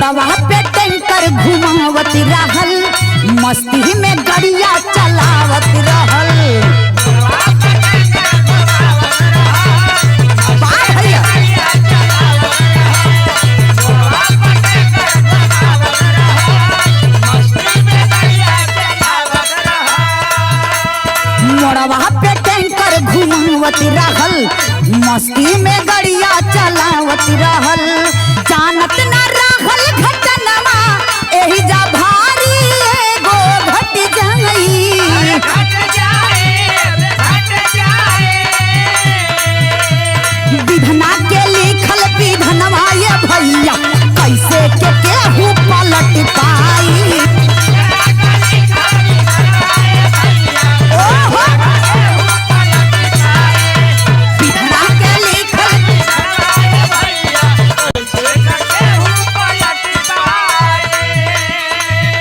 मोड़वा पे tanker घुमावत रहल, मस्ती में गड़िया चलावत रहल। मोड़वा पे टैंकर घुमावत रहल, मस्ती में गड़िया चलावत रहल। जानत न रहल घटनवा एही जा भारी एगो घट जाई। विधना के लिखल विधनवा ये भैया कैसे के केहू पलट पा